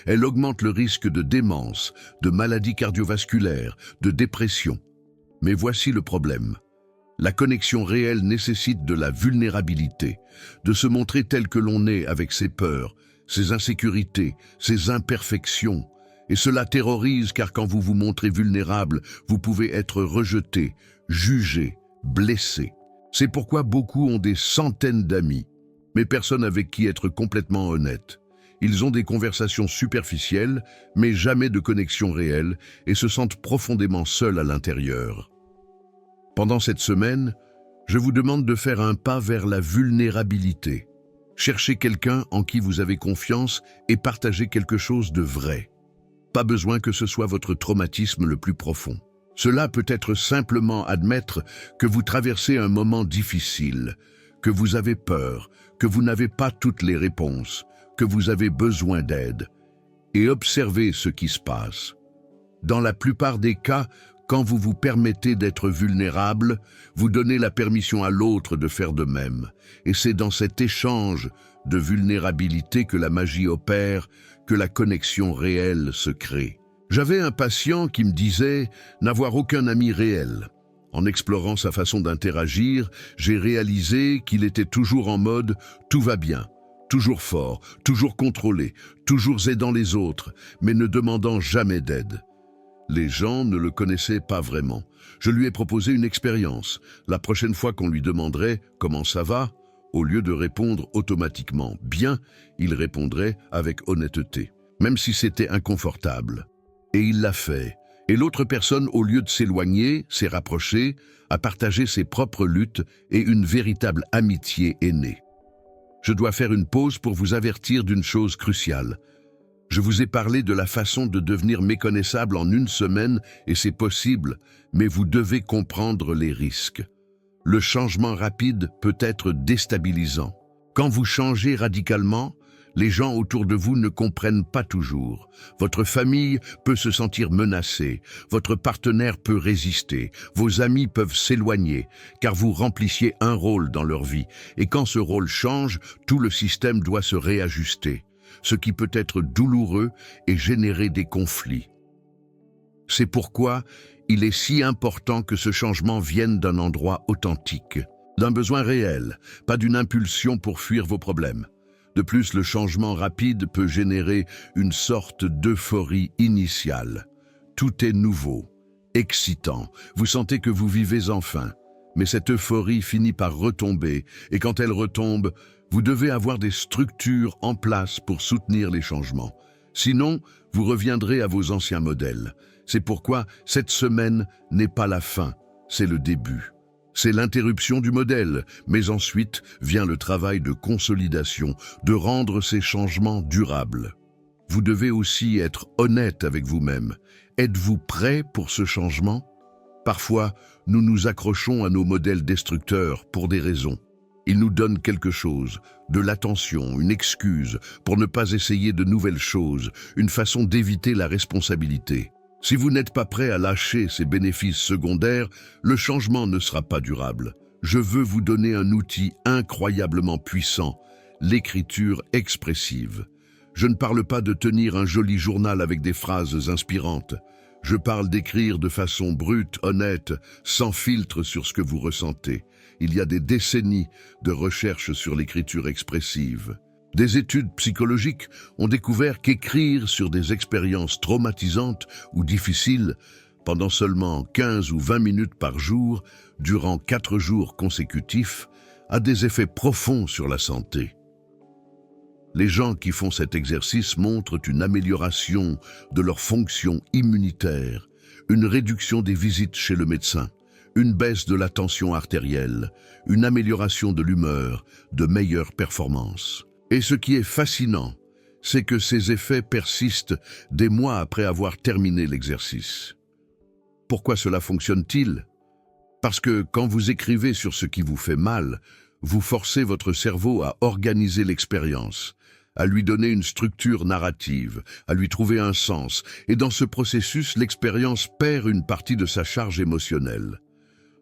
Elle augmente le risque de démence, de maladies cardiovasculaires, de dépression. Mais voici le problème. La connexion réelle nécessite de la vulnérabilité, de se montrer tel que l'on est avec ses peurs, ses insécurités, ses imperfections. Et cela terrorise car quand vous vous montrez vulnérable, vous pouvez être rejeté, jugé, blessé. C'est pourquoi beaucoup ont des centaines d'amis, mais personne avec qui être complètement honnête. Ils ont des conversations superficielles, mais jamais de connexion réelle et se sentent profondément seuls à l'intérieur. Pendant cette semaine, je vous demande de faire un pas vers la vulnérabilité. Cherchez quelqu'un en qui vous avez confiance et partagez quelque chose de vrai. Pas besoin que ce soit votre traumatisme le plus profond. Cela peut être simplement admettre que vous traversez un moment difficile, que vous avez peur, que vous n'avez pas toutes les réponses, que vous avez besoin d'aide, et observer ce qui se passe. Dans la plupart des cas, quand vous vous permettez d'être vulnérable, vous donnez la permission à l'autre de faire de même. Et c'est dans cet échange de vulnérabilité que la magie opère, que la connexion réelle se crée. J'avais un patient qui me disait n'avoir aucun ami réel. En explorant sa façon d'interagir, j'ai réalisé qu'il était toujours en mode « tout va bien ». Toujours fort, toujours contrôlé, toujours aidant les autres, mais ne demandant jamais d'aide. Les gens ne le connaissaient pas vraiment. Je lui ai proposé une expérience. La prochaine fois qu'on lui demanderait « Comment ça va ?», au lieu de répondre automatiquement « Bien », il répondrait avec honnêteté, même si c'était inconfortable. Et il l'a fait. Et l'autre personne, au lieu de s'éloigner, s'est rapprochée, a partagé ses propres luttes et une véritable amitié est née. Je dois faire une pause pour vous avertir d'une chose cruciale. Je vous ai parlé de la façon de devenir méconnaissable en une semaine et c'est possible, mais vous devez comprendre les risques. Le changement rapide peut être déstabilisant. Quand vous changez radicalement, les gens autour de vous ne comprennent pas toujours. Votre famille peut se sentir menacée, votre partenaire peut résister, vos amis peuvent s'éloigner, car vous remplissiez un rôle dans leur vie. Et quand ce rôle change, tout le système doit se réajuster, ce qui peut être douloureux et générer des conflits. C'est pourquoi il est si important que ce changement vienne d'un endroit authentique, d'un besoin réel, pas d'une impulsion pour fuir vos problèmes. De plus, le changement rapide peut générer une sorte d'euphorie initiale. Tout est nouveau, excitant, vous sentez que vous vivez enfin. Mais cette euphorie finit par retomber, et quand elle retombe, vous devez avoir des structures en place pour soutenir les changements. Sinon, vous reviendrez à vos anciens modèles. C'est pourquoi cette semaine n'est pas la fin, c'est le début. C'est l'interruption du modèle, mais ensuite vient le travail de consolidation, de rendre ces changements durables. Vous devez aussi être honnête avec vous-même. Êtes-vous prêt pour ce changement? Parfois, nous nous accrochons à nos modèles destructeurs pour des raisons. Ils nous donnent quelque chose, de l'attention, une excuse pour ne pas essayer de nouvelles choses, une façon d'éviter la responsabilité. Si vous n'êtes pas prêt à lâcher ces bénéfices secondaires, le changement ne sera pas durable. Je veux vous donner un outil incroyablement puissant, l'écriture expressive. Je ne parle pas de tenir un joli journal avec des phrases inspirantes. Je parle d'écrire de façon brute, honnête, sans filtre sur ce que vous ressentez. Il y a des décennies de recherches sur l'écriture expressive. Des études psychologiques ont découvert qu'écrire sur des expériences traumatisantes ou difficiles pendant seulement 15 ou 20 minutes par jour, durant 4 jours consécutifs, a des effets profonds sur la santé. Les gens qui font cet exercice montrent une amélioration de leur fonction immunitaire, une réduction des visites chez le médecin, une baisse de la tension artérielle, une amélioration de l'humeur, de meilleures performances. Et ce qui est fascinant, c'est que ces effets persistent des mois après avoir terminé l'exercice. Pourquoi cela fonctionne-t-il? Parce que quand vous écrivez sur ce qui vous fait mal, vous forcez votre cerveau à organiser l'expérience, à lui donner une structure narrative, à lui trouver un sens, et dans ce processus, l'expérience perd une partie de sa charge émotionnelle.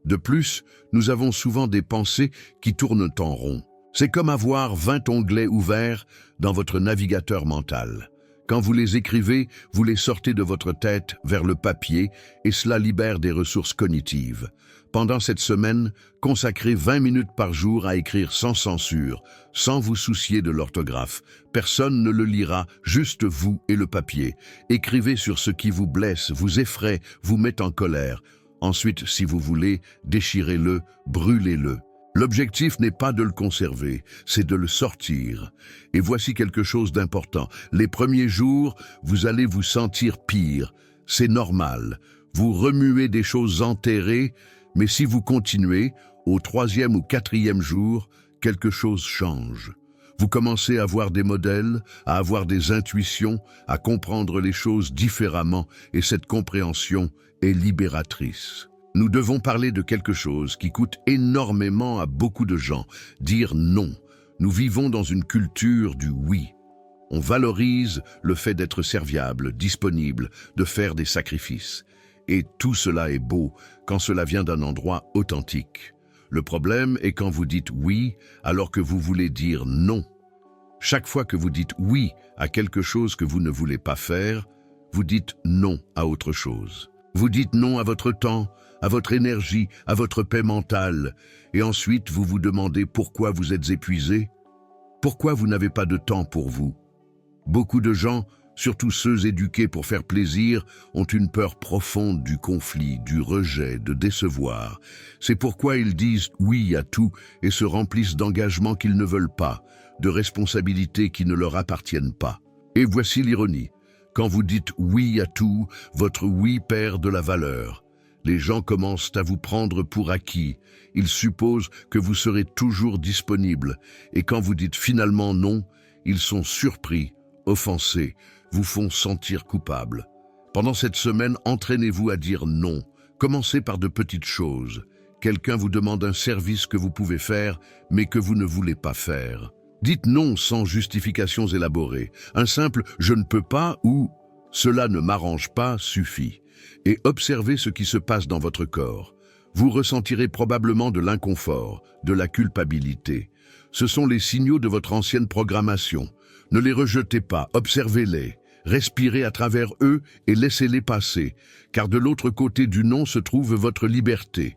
De plus, nous avons souvent des pensées qui tournent en rond. C'est comme avoir 20 onglets ouverts dans votre navigateur mental. Quand vous les écrivez, vous les sortez de votre tête vers le papier et cela libère des ressources cognitives. Pendant cette semaine, consacrez 20 minutes par jour à écrire sans censure, sans vous soucier de l'orthographe. Personne ne le lira, juste vous et le papier. Écrivez sur ce qui vous blesse, vous effraie, vous met en colère. Ensuite, si vous voulez, déchirez-le, brûlez-le. L'objectif n'est pas de le conserver, c'est de le sortir. Et voici quelque chose d'important. Les premiers jours, vous allez vous sentir pire. C'est normal. Vous remuez des choses enterrées, mais si vous continuez, au 3e ou 4e jour, quelque chose change. Vous commencez à voir des modèles, à avoir des intuitions, à comprendre les choses différemment, et cette compréhension est libératrice. Nous devons parler de quelque chose qui coûte énormément à beaucoup de gens, dire non. Nous vivons dans une culture du oui. On valorise le fait d'être serviable, disponible, de faire des sacrifices. Et tout cela est beau quand cela vient d'un endroit authentique. Le problème est quand vous dites oui alors que vous voulez dire non. Chaque fois que vous dites oui à quelque chose que vous ne voulez pas faire, vous dites non à autre chose. Vous dites non à votre temps, à votre énergie, à votre paix mentale, et ensuite vous vous demandez pourquoi vous êtes épuisé, pourquoi vous n'avez pas de temps pour vous. Beaucoup de gens, surtout ceux éduqués pour faire plaisir, ont une peur profonde du conflit, du rejet, de décevoir. C'est pourquoi ils disent oui à tout et se remplissent d'engagements qu'ils ne veulent pas, de responsabilités qui ne leur appartiennent pas. Et voici l'ironie. Quand vous dites oui à tout, votre oui perd de la valeur. Les gens commencent à vous prendre pour acquis. Ils supposent que vous serez toujours disponible. Et quand vous dites finalement non, ils sont surpris, offensés, vous font sentir coupable. Pendant cette semaine, entraînez-vous à dire non. Commencez par de petites choses. Quelqu'un vous demande un service que vous pouvez faire, mais que vous ne voulez pas faire. Dites non sans justifications élaborées. Un simple « je ne peux pas » ou « cela ne m'arrange pas » suffit. Et observez ce qui se passe dans votre corps. Vous ressentirez probablement de l'inconfort, de la culpabilité. Ce sont les signaux de votre ancienne programmation. Ne les rejetez pas, observez-les. Respirez à travers eux et laissez-les passer, car de l'autre côté du non se trouve votre liberté.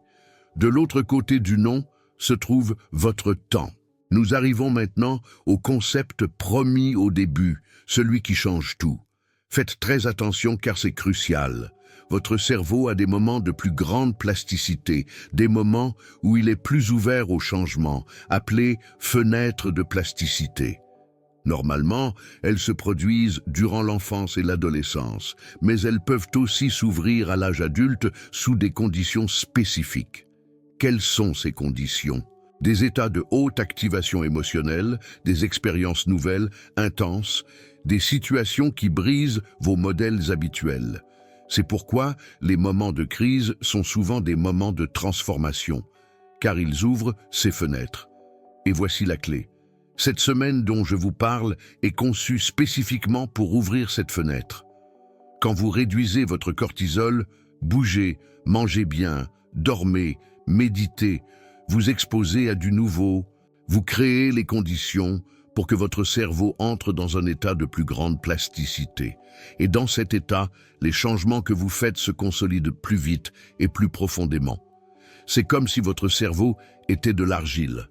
De l'autre côté du non se trouve votre temps. Nous arrivons maintenant au concept promis au début, celui qui change tout. Faites très attention car c'est crucial. Votre cerveau a des moments de plus grande plasticité, des moments où il est plus ouvert au changement, appelés fenêtres de plasticité. Normalement, elles se produisent durant l'enfance et l'adolescence, mais elles peuvent aussi s'ouvrir à l'âge adulte sous des conditions spécifiques. Quelles sont ces conditions ? Des états de haute activation émotionnelle, des expériences nouvelles, intenses, des situations qui brisent vos modèles habituels. C'est pourquoi les moments de crise sont souvent des moments de transformation, car ils ouvrent ces fenêtres. Et voici la clé. Cette semaine dont je vous parle est conçue spécifiquement pour ouvrir cette fenêtre. Quand vous réduisez votre cortisol, bougez, mangez bien, dormez, méditez, vous exposez à du nouveau, vous créez les conditions pour que votre cerveau entre dans un état de plus grande plasticité. Et dans cet état, les changements que vous faites se consolident plus vite et plus profondément. C'est comme si votre cerveau était de l'argile.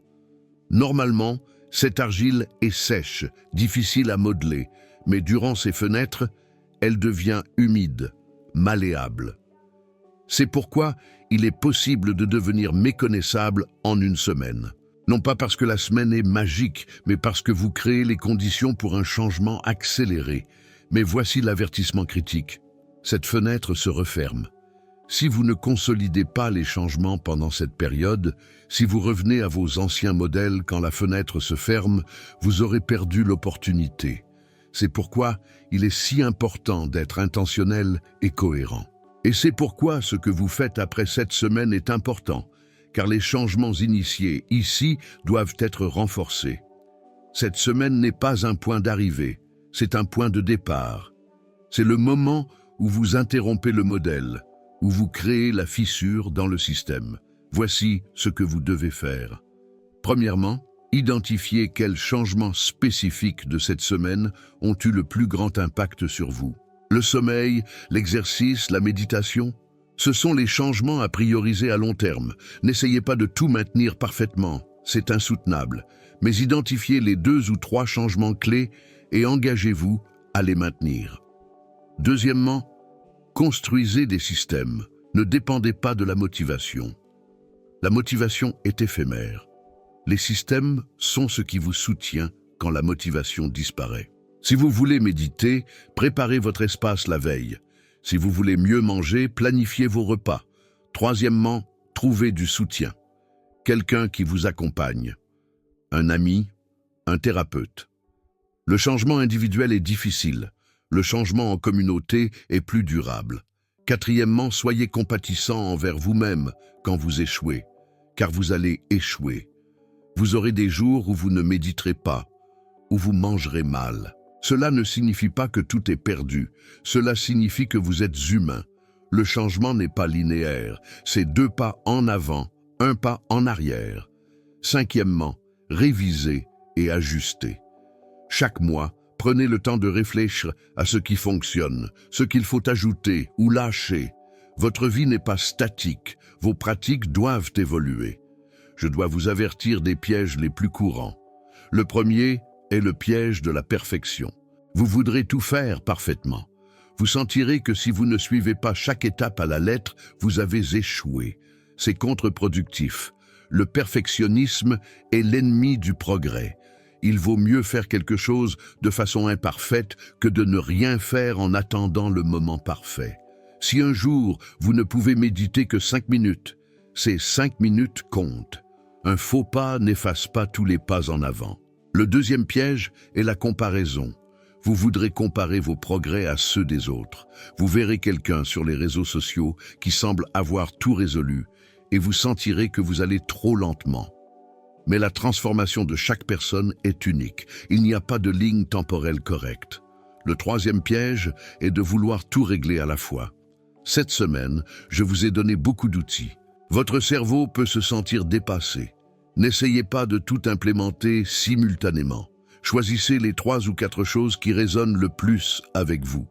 Normalement, cette argile est sèche, difficile à modeler, mais durant ces fenêtres, elle devient humide, malléable. C'est pourquoi il est possible de devenir méconnaissable en une semaine. Non pas parce que la semaine est magique, mais parce que vous créez les conditions pour un changement accéléré. Mais voici l'avertissement critique. Cette fenêtre se referme. Si vous ne consolidez pas les changements pendant cette période, si vous revenez à vos anciens modèles quand la fenêtre se ferme, vous aurez perdu l'opportunité. C'est pourquoi il est si important d'être intentionnel et cohérent. Et c'est pourquoi ce que vous faites après cette semaine est important, car les changements initiés ici doivent être renforcés. Cette semaine n'est pas un point d'arrivée, c'est un point de départ. C'est le moment où vous interrompez le modèle, où vous créez la fissure dans le système. Voici ce que vous devez faire. Premièrement, identifiez quels changements spécifiques de cette semaine ont eu le plus grand impact sur vous. Le sommeil, l'exercice, la méditation, ce sont les changements à prioriser à long terme. N'essayez pas de tout maintenir parfaitement, c'est insoutenable. Mais identifiez les 2 ou 3 changements clés et engagez-vous à les maintenir. Deuxièmement, construisez des systèmes. Ne dépendez pas de la motivation. La motivation est éphémère. Les systèmes sont ce qui vous soutient quand la motivation disparaît. Si vous voulez méditer, préparez votre espace la veille. Si vous voulez mieux manger, planifiez vos repas. Troisièmement, trouvez du soutien. Quelqu'un qui vous accompagne. Un ami, un thérapeute. Le changement individuel est difficile. Le changement en communauté est plus durable. Quatrièmement, soyez compatissant envers vous-même quand vous échouez, car vous allez échouer. Vous aurez des jours où vous ne méditerez pas, où vous mangerez mal. Cela ne signifie pas que tout est perdu. Cela signifie que vous êtes humain. Le changement n'est pas linéaire. C'est 2 pas en avant, 1 pas en arrière. Cinquièmement, révisez et ajustez. Chaque mois, prenez le temps de réfléchir à ce qui fonctionne, ce qu'il faut ajouter ou lâcher. Votre vie n'est pas statique. Vos pratiques doivent évoluer. Je dois vous avertir des pièges les plus courants. Le premier est le piège de la perfection. Vous voudrez tout faire parfaitement. Vous sentirez que si vous ne suivez pas chaque étape à la lettre, vous avez échoué. C'est contre-productif. Le perfectionnisme est l'ennemi du progrès. Il vaut mieux faire quelque chose de façon imparfaite que de ne rien faire en attendant le moment parfait. Si un jour, vous ne pouvez méditer que 5 minutes, ces 5 minutes comptent. Un faux pas n'efface pas tous les pas en avant. Le deuxième piège est la comparaison. Vous voudrez comparer vos progrès à ceux des autres. Vous verrez quelqu'un sur les réseaux sociaux qui semble avoir tout résolu et vous sentirez que vous allez trop lentement. Mais la transformation de chaque personne est unique. Il n'y a pas de ligne temporelle correcte. Le troisième piège est de vouloir tout régler à la fois. Cette semaine, je vous ai donné beaucoup d'outils. Votre cerveau peut se sentir dépassé. N'essayez pas de tout implémenter simultanément. Choisissez les 3 ou 4 choses qui résonnent le plus avec vous.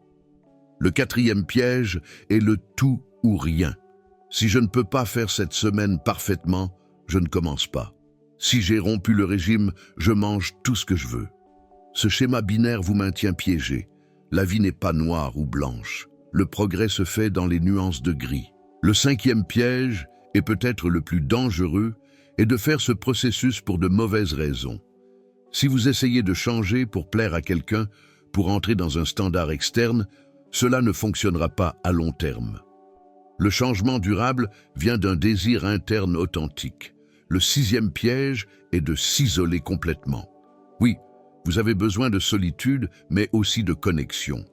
Le quatrième piège est le tout ou rien. Si je ne peux pas faire cette semaine parfaitement, je ne commence pas. Si j'ai rompu le régime, je mange tout ce que je veux. Ce schéma binaire vous maintient piégé. La vie n'est pas noire ou blanche. Le progrès se fait dans les nuances de gris. Le cinquième piège, et peut-être le plus dangereux, est de faire ce processus pour de mauvaises raisons. Si vous essayez de changer pour plaire à quelqu'un, pour entrer dans un standard externe, cela ne fonctionnera pas à long terme. Le changement durable vient d'un désir interne authentique. Le sixième piège est de s'isoler complètement. Oui, vous avez besoin de solitude, mais aussi de connexion.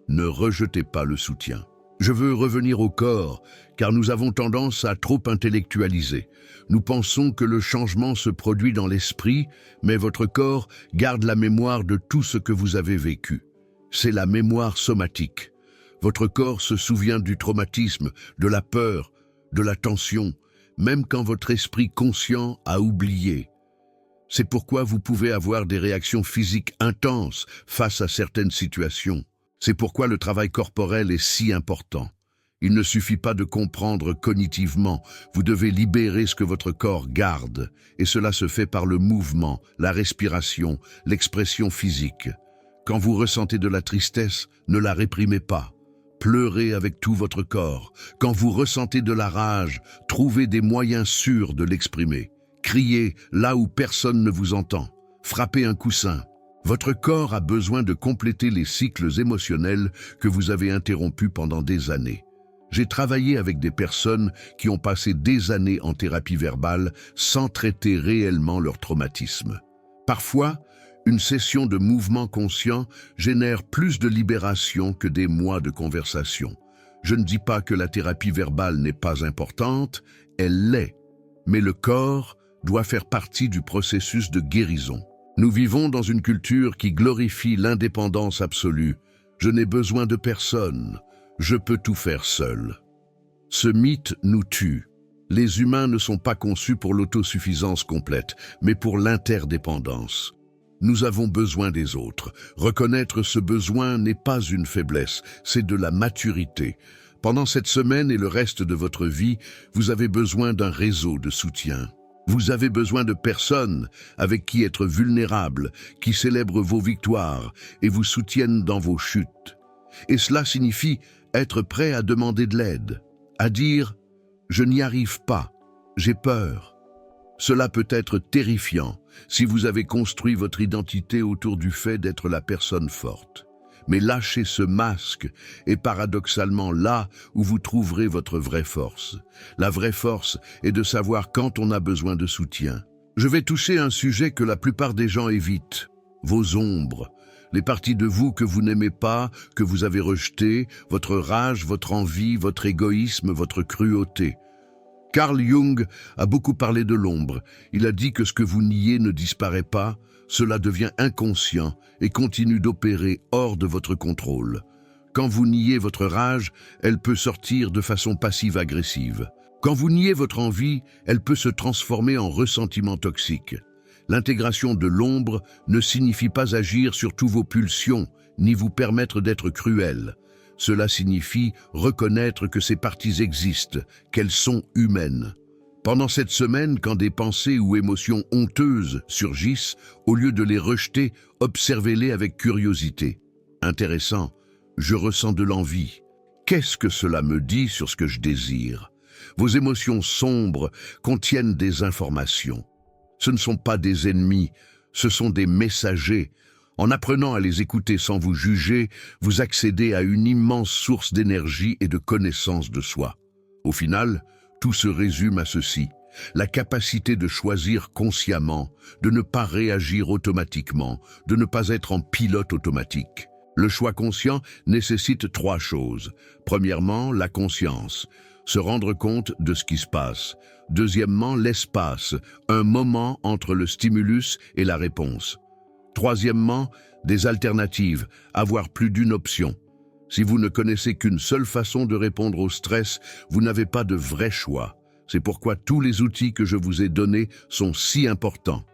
Ne rejetez pas le soutien. Je veux revenir au corps, car nous avons tendance à trop intellectualiser. Nous pensons que le changement se produit dans l'esprit, mais votre corps garde la mémoire de tout ce que vous avez vécu. C'est la mémoire somatique. Votre corps se souvient du traumatisme, de la peur, de la tension, même quand votre esprit conscient a oublié. C'est pourquoi vous pouvez avoir des réactions physiques intenses face à certaines situations. C'est pourquoi le travail corporel est si important. Il ne suffit pas de comprendre cognitivement, vous devez libérer ce que votre corps garde, et cela se fait par le mouvement, la respiration, l'expression physique. Quand vous ressentez de la tristesse, ne la réprimez pas. Pleurez avec tout votre corps. Quand vous ressentez de la rage, trouvez des moyens sûrs de l'exprimer. Criez là où personne ne vous entend. Frappez un coussin. Votre corps a besoin de compléter les cycles émotionnels que vous avez interrompus pendant des années. J'ai travaillé avec des personnes qui ont passé des années en thérapie verbale sans traiter réellement leur traumatisme. Parfois, une session de mouvement conscient génère plus de libération que des mois de conversation. Je ne dis pas que la thérapie verbale n'est pas importante, elle l'est, mais le corps doit faire partie du processus de guérison. Nous vivons dans une culture qui glorifie l'indépendance absolue. Je n'ai besoin de personne, je peux tout faire seul. Ce mythe nous tue. Les humains ne sont pas conçus pour l'autosuffisance complète, mais pour l'interdépendance. Nous avons besoin des autres. Reconnaître ce besoin n'est pas une faiblesse, c'est de la maturité. Pendant cette semaine et le reste de votre vie, vous avez besoin d'un réseau de soutien. Vous avez besoin de personnes avec qui être vulnérable, qui célèbrent vos victoires et vous soutiennent dans vos chutes. Et cela signifie être prêt à demander de l'aide, à dire « je n'y arrive pas, j'ai peur ». Cela peut être terrifiant si vous avez construit votre identité autour du fait d'être la personne forte. Mais lâcher ce masque est paradoxalement là où vous trouverez votre vraie force. La vraie force est de savoir quand on a besoin de soutien, Je vais toucher un sujet que la plupart des gens évitent, vos ombres, les parties de vous que vous n'aimez pas, que vous avez rejetées, votre rage, votre envie, votre égoïsme, votre cruauté. Carl Jung a beaucoup parlé de l'ombre. Il a dit que ce que vous niez ne disparaît pas, cela devient inconscient et continue d'opérer hors de votre contrôle. Quand vous niez votre rage, elle peut sortir de façon passive-agressive. Quand vous niez votre envie, elle peut se transformer en ressentiment toxique. L'intégration de l'ombre ne signifie pas agir sur tous vos pulsions, ni vous permettre d'être cruel. Cela signifie reconnaître que ces parties existent, qu'elles sont humaines. Pendant cette semaine, quand des pensées ou émotions honteuses surgissent, au lieu de les rejeter, observez-les avec curiosité. Intéressant, je ressens de l'envie. Qu'est-ce que cela me dit sur ce que je désire? Vos émotions sombres contiennent des informations. Ce ne sont pas des ennemis, ce sont des messagers. En apprenant à les écouter sans vous juger, vous accédez à une immense source d'énergie et de connaissance de soi. Au final, tout se résume à ceci: la capacité de choisir consciemment, de ne pas réagir automatiquement, de ne pas être en pilote automatique. Le choix conscient nécessite 3 choses. Premièrement, la conscience, se rendre compte de ce qui se passe. Deuxièmement, l'espace, un moment entre le stimulus et la réponse. Troisièmement, des alternatives, avoir plus d'une option. Si vous ne connaissez qu'une seule façon de répondre au stress, vous n'avez pas de vrai choix. C'est pourquoi tous les outils que je vous ai donnés sont si importants.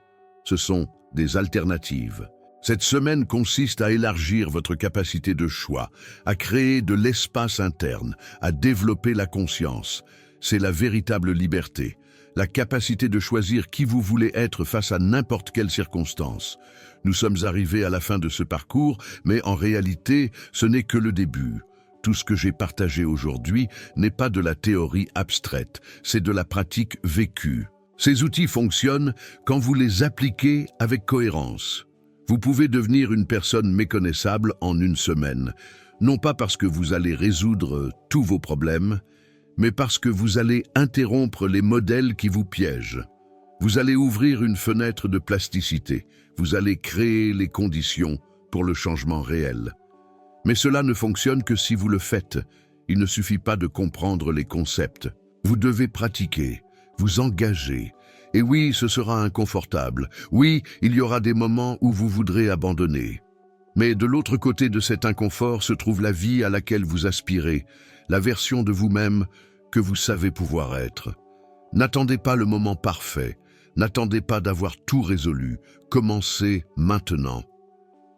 Ce sont des alternatives. Cette semaine consiste à élargir votre capacité de choix, à créer de l'espace interne, à développer la conscience. C'est la véritable liberté, la capacité de choisir qui vous voulez être face à n'importe quelle circonstance. Nous sommes arrivés à la fin de ce parcours, mais en réalité, ce n'est que le début. Tout ce que j'ai partagé aujourd'hui n'est pas de la théorie abstraite, c'est de la pratique vécue. Ces outils fonctionnent quand vous les appliquez avec cohérence. Vous pouvez devenir une personne méconnaissable en une semaine, non pas parce que vous allez résoudre tous vos problèmes, mais parce que vous allez interrompre les modèles qui vous piègent. Vous allez ouvrir une fenêtre de plasticité, vous allez créer les conditions pour le changement réel. Mais cela ne fonctionne que si vous le faites. Il ne suffit pas de comprendre les concepts. Vous devez pratiquer, vous engager. Et oui, ce sera inconfortable. Oui, il y aura des moments où vous voudrez abandonner. Mais de l'autre côté de cet inconfort se trouve la vie à laquelle vous aspirez, la version de vous-même que vous savez pouvoir être. N'attendez pas le moment parfait, n'attendez pas d'avoir tout résolu. Commencez maintenant.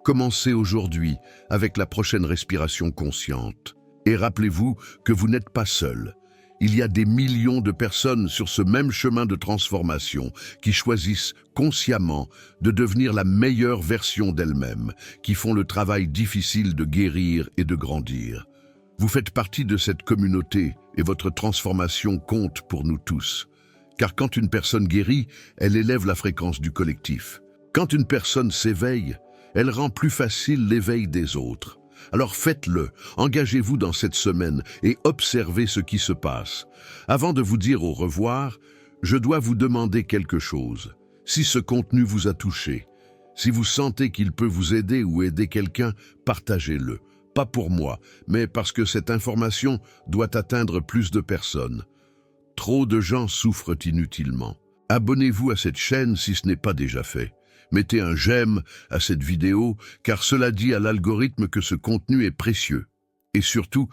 Commencez aujourd'hui avec la prochaine respiration consciente. Et rappelez-vous que vous n'êtes pas seul. Il y a des millions de personnes sur ce même chemin de transformation qui choisissent consciemment de devenir la meilleure version d'elles-mêmes, qui font le travail difficile de guérir et de grandir. Vous faites partie de cette communauté et votre transformation compte pour nous tous. Car quand une personne guérit, elle élève la fréquence du collectif. Quand une personne s'éveille, elle rend plus facile l'éveil des autres. Alors faites-le, engagez-vous dans cette semaine et observez ce qui se passe. Avant de vous dire au revoir, je dois vous demander quelque chose. Si ce contenu vous a touché, si vous sentez qu'il peut vous aider ou aider quelqu'un, partagez-le. Pas pour moi, mais parce que cette information doit atteindre plus de personnes. Trop de gens souffrent inutilement. Abonnez-vous à cette chaîne si ce n'est pas déjà fait. Mettez un j'aime à cette vidéo, car cela dit à l'algorithme que ce contenu est précieux. Et surtout,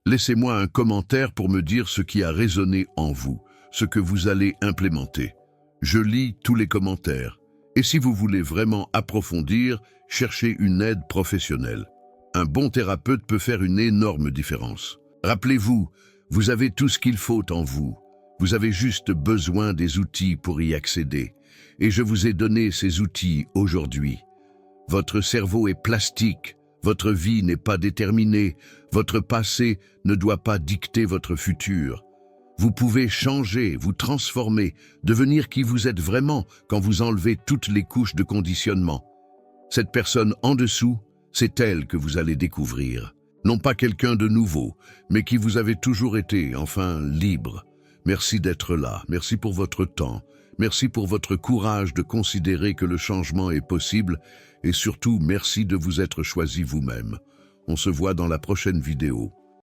laissez-moi un commentaire pour me dire ce qui a résonné en vous, ce que vous allez implémenter. Je lis tous les commentaires. Et si vous voulez vraiment approfondir, cherchez une aide professionnelle. Un bon thérapeute peut faire une énorme différence. Rappelez-vous, vous avez tout ce qu'il faut en vous. Vous avez juste besoin des outils pour y accéder. Et je vous ai donné ces outils aujourd'hui. Votre cerveau est plastique, votre vie n'est pas déterminée, votre passé ne doit pas dicter votre futur. Vous pouvez changer, vous transformer, devenir qui vous êtes vraiment quand vous enlevez toutes les couches de conditionnement. Cette personne en dessous, c'est elle que vous allez découvrir. Non pas quelqu'un de nouveau, mais qui vous avez toujours été, enfin libre. Merci d'être là, merci pour votre temps, merci pour votre courage de considérer que le changement est possible et surtout merci de vous être choisi vous-même. On se voit dans la prochaine vidéo.